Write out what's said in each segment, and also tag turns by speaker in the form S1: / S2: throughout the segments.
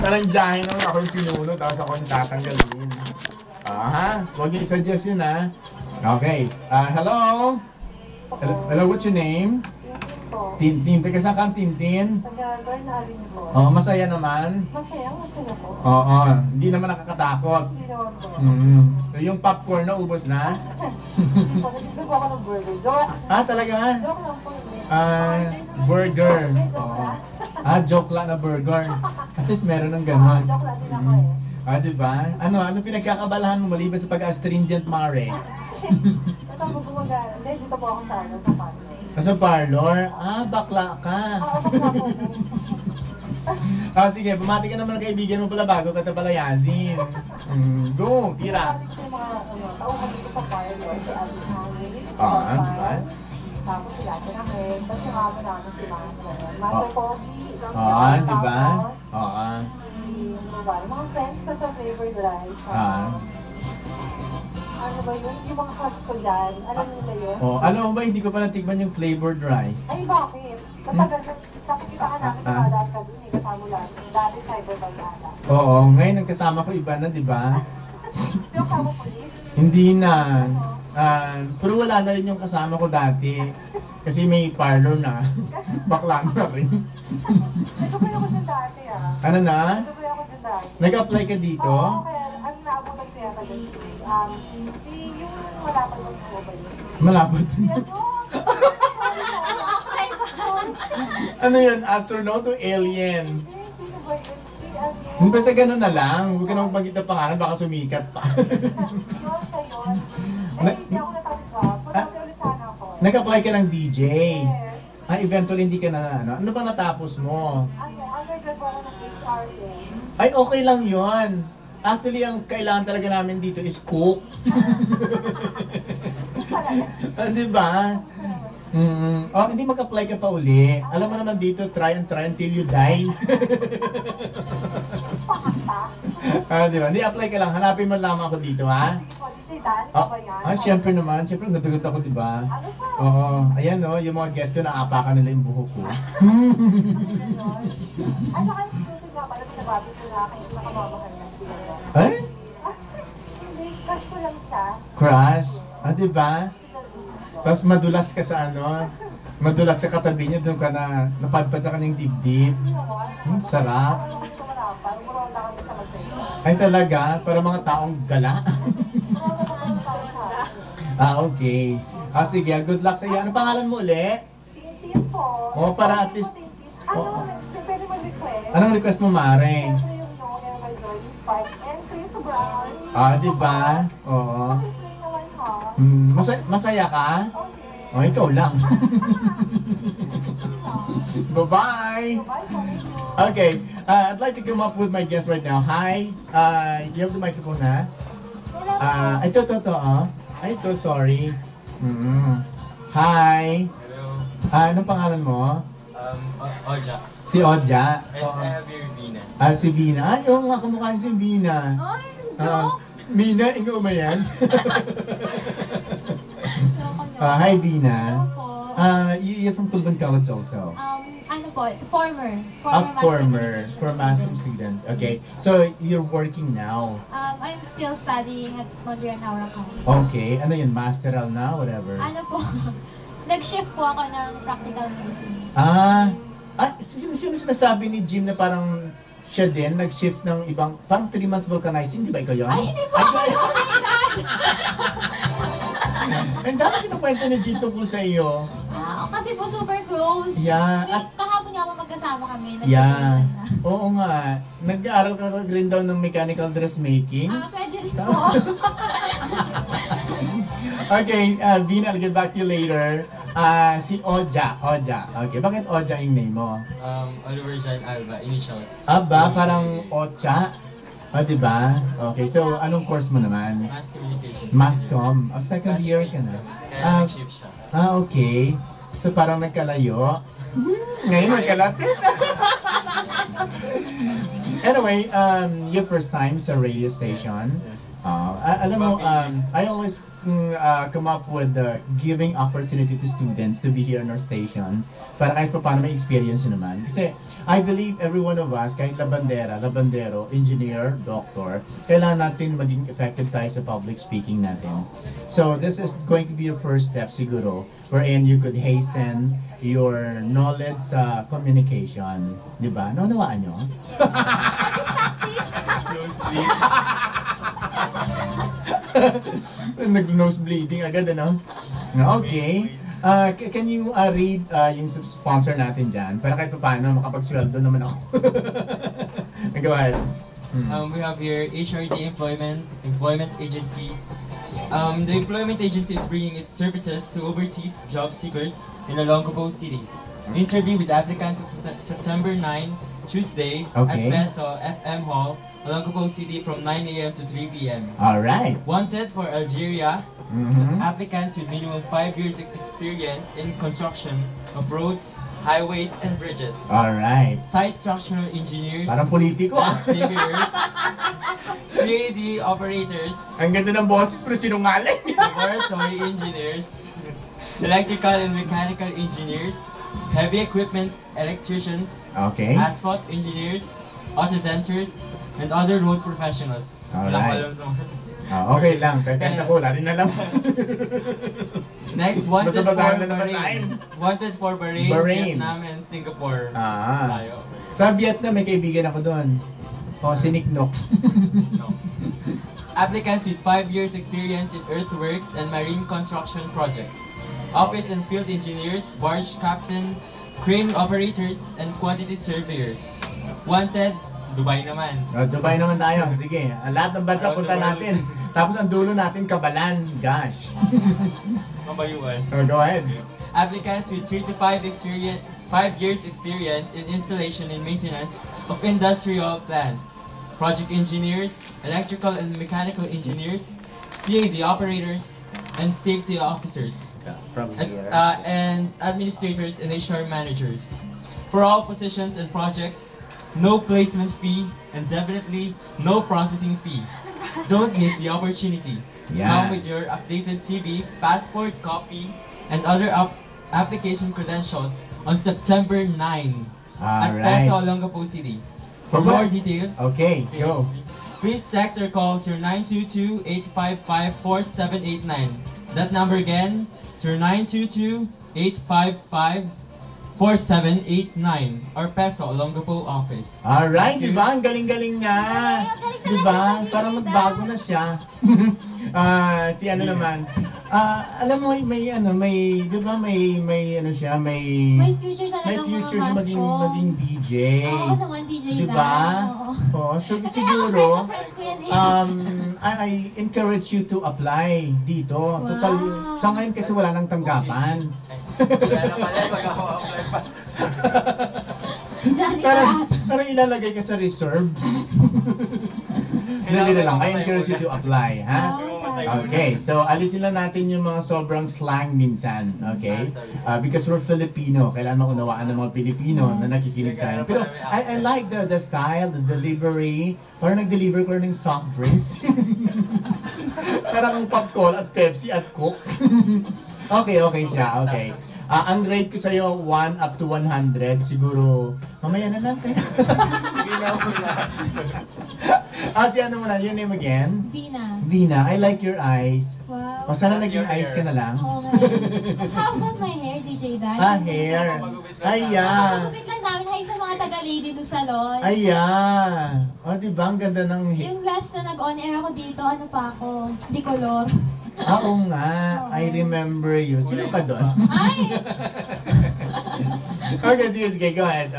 S1: Parang jahe naman ako yung pinuno, tapos ako yung tatanggalin. Huwag yung suggest yun Okay. Hello? Hello, what's your name? Tintin. Teka, saan kang Tintin? Oo, masaya naman.
S2: Masaya po.
S1: Oo, hindi naman nakakatakot.
S2: Hindi naman po.
S1: Yung popcorn na ubos na?
S2: Dito po ako ng burger.
S1: Talaga?
S2: Joke lang po.
S1: Burger. Oo. Joke lang na burger. At least meron ng ganon.
S2: Joke lang din ako
S1: Diba? Ano pinagkakabalahan mo maliban sa pag-astringent mare?
S2: Ito po gumagana. Hindi, dito po ako sa parlor.
S1: Sa parlor? Bakla ka. Sige, bumati ka naman ng kaibigan mo pala bago ka palayasin. Go, tira.
S2: Sabi ko yung mga tao ko dito sa parlor. Si Abby Hangin.
S1: Diba?
S2: Tapos sila kinahin. Tapos yung mga namin si Master Coffee.
S1: Diba?
S2: Mga friends ko sa flavored rice. Ano ba yun? Yung mga crush ko dyan. Alam nila yun?
S1: Alam mo ba, hindi ko pa natikman yung flavored rice.
S2: Ay, bakit? Nakikita ka namin sa mga dati ka dun kasama lang. Dati cyber bag ata.
S1: Oo, ngayon ang kasama ko iba na, di ba?
S2: Yung kasama police?
S1: Hindi na. Pero wala na rin yung kasama ko dati. Kasi may parlor na. Bakla na rin.
S2: Nagkapay ako dyan dati
S1: Ano na?
S2: Nagkapay ako dyan dati.
S1: Nag-apply ka dito?
S2: Oo, kaya ang naabutan siya ka dun. Yung malapad ng mga ba yun?
S1: Malapad.
S2: Ano
S3: apply ba?
S1: Ano yun? Astronaut o alien?
S2: Sino ba yun?
S1: Basta ganun na lang. Huwag ka na magpagit ng pangalan, baka sumikat pa.
S2: Yun sa yun. Hindi ako natapos ba? Punta ulit sana ako.
S1: Nag-apply ka ng DJ.
S2: Yes.
S1: Eventually hindi ka na ano. Ano ba natapos mo?
S2: Undergrad po ako ng HR din.
S1: Ay, okay lang yun. Actually, ang kailangan talaga namin dito is cook. Di ba? Hindi mag-apply ka pa uli. Alam mo naman dito, try until you die. Di ba? Hindi, apply ka lang. Hanapin mo lang ako dito, Siyempre naman. Siyempre, natugot ako, di ba? Oo. Ayan, yung mga guest ko, naapakan nila yung buhok ko.
S2: Ay, saka yung susunod nga pala, pinababi ko na kayo nakamamahal ng sila.
S1: Ay?
S2: Hindi, crush ko lang siya.
S1: Crush? Di ba? Tapos madulas ka sa madulas sa katabi niya, doon ka na napadpad sa kanyang dibdib. Sarap. Ay talaga? Para mga taong gala? Okay. Sige, good luck sa iyo. Ano pangalan mo uli?
S2: Tintin po.
S1: Para at least...
S2: Pwede mag-request.
S1: Anong request mo, Mare?
S2: Siyempre yung Noel by Jordan Sparks and Chris Brown.
S1: Di ba? Oo. Masaya ka? Ikaw lang. Bye-bye! Okay, I'd like to come up with my guest right now. Hi, you have the microphone na? Ito. Ito, sorry. Hi.
S4: Hello.
S1: Anong pangalan mo?
S4: Oja.
S1: Si Oja.
S4: And I have your Vina.
S1: Si Vina. Oo nga, kamukha si Vina.
S3: Ay, joke!
S1: Mina, ikaw ba yan? Hi, Vina. You're from Pulban College also?
S3: Ano po? Former
S1: master student. Okay. So, you're working now?
S3: I'm still studying at Mondrian Aura College.
S1: Okay. Ano yun? Masteral na? Whatever?
S3: Ano po? Nag-shift po ako ng practical nursing.
S1: Sino sinasabi ni Jim na parang siya din nag-shift ng ibang, parang 3 months vulcanizing, di ba ikaw yun?
S3: Ay, hindi po ako yung
S1: Ang dami kinukwento ni Jim tungkol sa iyo.
S3: Kasi po super close.
S1: Yeah.
S3: Kahapon nga po magkasama kami.
S1: Yeah. Oo nga. Nag-aaral ka rin daw ng mechanical dressmaking?
S3: Pwede rin po.
S1: Okay, Vina, I'll get back to you later. Si Oja. Okay, bakit Oja yung name mo?
S4: Oliver John Alba, initials.
S1: Parang Ocha. Diba? Okay, so anong course mo naman?
S4: Mass Communications.
S1: Masscom. Second year ka na?
S4: Kaya nag-shift siya.
S1: Okay. So parang nagkalayo. Ngayon nagkalapit. Anyway, your first time sa radio station.
S4: Yes.
S1: Alam mo, I always come up with giving opportunity to students to be here in our station para kahit pa paano may experience nyo naman. Kasi I believe every one of us, kahit labandero, engineer, doctor, kailangan natin maging effective tayo sa public speaking natin. So this is going to be your first step siguro wherein you could hasten your knowledge sa communication. Diba? Naunawaan nyo?
S4: Nosebleed.
S1: Nag-nose bleeding agad, ano? Okay. Can you read yung sponsor natin dyan? Para kahit paano, makapagsweldo naman ako. Go ahead.
S4: We have here HRD Employment Agency. The employment agency is bringing its services to overseas job seekers in Olongapo City. Interview with applicants September 9, Tuesday, at Peso FM Hall, Olongapo City from 9 a.m. to 3 p.m.
S1: Alright.
S4: Wanted for Algeria, applicants with minimum 5 years experience in construction of roads, highways, and bridges.
S1: Alright.
S4: Site structural engineers,
S1: Parang politiko.
S4: figures, CAD operators,
S1: Ang ganda ng boses pero sinungaling.
S4: laboratory engineers, electrical and mechanical engineers, heavy equipment electricians,
S1: Okay.
S4: asphalt engineers, auto centers, and other road professionals. Wala ko
S1: Alright.
S4: alam sa mga.
S1: Okay lang. Kaya ko, wala rin alam.
S4: Next, wanted for
S1: Basta-basahan na naman
S4: Bahrain.
S1: tayo.
S4: Wanted for Bahrain,
S1: Bahrain.
S4: Vietnam, and Singapore. Tayo.
S1: Sa Vietnam, may kaibigan ako doon. Si Nick Nook.
S4: No. Applicants with 5 years experience in earthworks and marine construction projects. Office and field engineers, barge captain, crane operators, and quantity surveyors. Wanted, Dubai naman.
S1: Dubai naman tayo. Sige. Ang lahat ng bansa punta natin. Tapos ang dulo natin, Kabalan. Gosh.
S4: Mabayuan.
S1: Go ahead.
S4: Applicants with 3 to 5 years experience in installation and maintenance of industrial plants. Project engineers, electrical and mechanical engineers, CAD operators, and safety officers.
S1: From
S4: And administrators and HR managers. For all positions and projects, no placement fee and definitely no processing fee. Don't miss the opportunity.
S1: Yeah.
S4: Come with your updated CV, passport copy, and other application credentials on September 9 at
S1: Alright.
S4: Peso, Olongapo City. For
S1: Okay.
S4: more details,
S1: Okay, go.
S4: please text or call 0922-855-4789. That number again, 0922-855-4789. Our Peso, Olongapo office.
S1: Alright,
S4: Thank
S1: di
S4: you.
S1: ba? Ang galing-galing niya.
S3: Galing
S1: Di ba?
S3: talaga
S1: Parang
S3: si
S1: magbago na siya. Si ano naman. Alam mo may ano, may 'di ba may ano siya,
S3: May future talaga
S1: may future siya
S3: mga
S1: maging DJ.
S3: Oo naman, DJ
S1: Di ba?
S3: Oo.
S1: So
S3: Kasi
S1: siguro
S3: ako, friend ko yan eh.
S1: I encourage you to apply dito.
S3: Wow.
S1: Total, sa ngayon kasi wala nang tanggapan.
S4: Wala na pala, mag-apply pa.
S3: Johnny
S1: Parang,
S3: Rat.
S1: parang ilalagay ka sa reserve. Hindi na lang. I encourage you to apply, ha? Okay, so alisin lang natin yung mga sobrang slang minsan, okay? Because we're Filipino, kailangan maunawaan ng mga Pilipino na nakikinig sa akin. Pero I like the style, the delivery. Parang nag-deliver ko ng soft drinks. Parang ang popcorn at Pepsi at Coke. Okay siya, okay. Ang grade ko sa'yo, 1 up to 100. Siguro, mamaya na lang kayo.
S4: Sige na muna.
S1: Si ano muna, your name again?
S3: Vina.
S1: Vina, I like your eyes.
S3: Wow.
S1: O sana
S4: Not
S1: naging
S4: your
S1: eyes ka na lang.
S3: Oo nga. How about my hair, DJ Dan?
S1: Hair.
S4: Magupit lang
S3: Magugupit lang namin. Hi sa mga taga-lady do salon.
S1: O, diba? Ang ganda ng
S3: Yung last na nag-on-air ako dito, ano pa ako? Di color.
S1: Oo nga. I remember you. Sino ka doon?
S3: Ay!
S1: Okay, sige. Go ahead.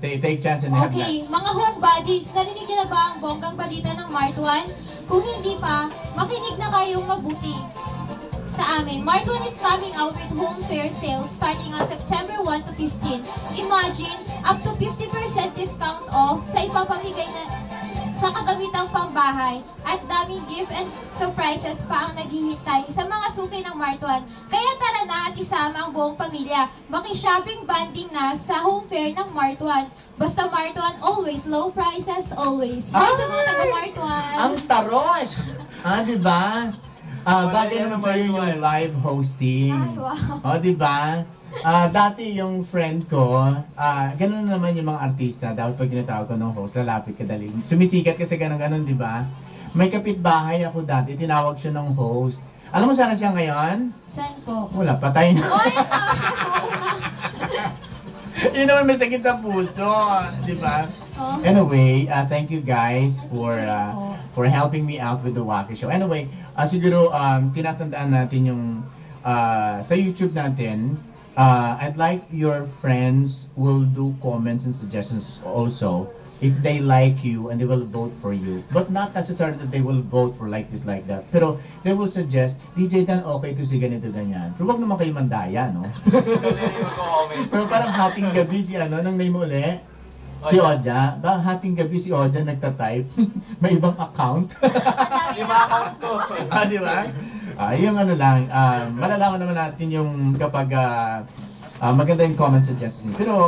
S1: Take chance and have that.
S3: Okay, mga home buddies, narinig niyo na ba ang bonggang balita ng Mart 1? Kung hindi pa, makinig na kayong mabuti. Sa amin, Mart 1 is coming out with home fair sales starting on September 1 to 15. Imagine, up to 50% discount off sa ipapamigay na sa kagamitang pambahay at daming gift and surprises pa ang naghihintay sa mga suki ng Mart 1. Kaya tara na at isama ang buong pamilya. Maki-shopping banding na sa home fair ng Mart 1. Basta Mart 1, always low prices, always. Hi sa mga taga Mart 1.
S1: Ang taros! Di ba? Bagay naman sa'yo yung live hosting.
S3: Ay, wow.
S1: Di ba? Dati yung friend ko, ganun naman yung mga artista. Dapat pag tinatawag ko ng host, lalapit ka dali. Sumisikat kasi ganun, di ba? May kapitbahay ako dati, tinawag siya ng host. Alam mo sana siya ngayon?
S3: Saan po?
S1: Wala, patay na.
S3: Oy, oo na.
S1: Yun naman may sakit sa puso, di ba?
S3: Oh.
S1: Anyway, thank you guys for helping me out with the Wacky Show. Anyway, siguro tinatandaan natin yung sa YouTube natin, I'd like your friends will do comments and suggestions also if they like you and they will vote for you. But not necessarily that they will vote for like this, like that. Pero they will suggest, DJ Dan, okay to si ganito, ganyan. Pero wag naman kayo mandaya, no? Pero parang hating gabi si nang name mo uli? Si Oja. Ba, hating gabi si Oja nagtatype. May ibang account.
S4: Iba account ko.
S1: Di ba? Yung lang, malalaman naman natin yung kapag maganda yung comment suggestions. Pero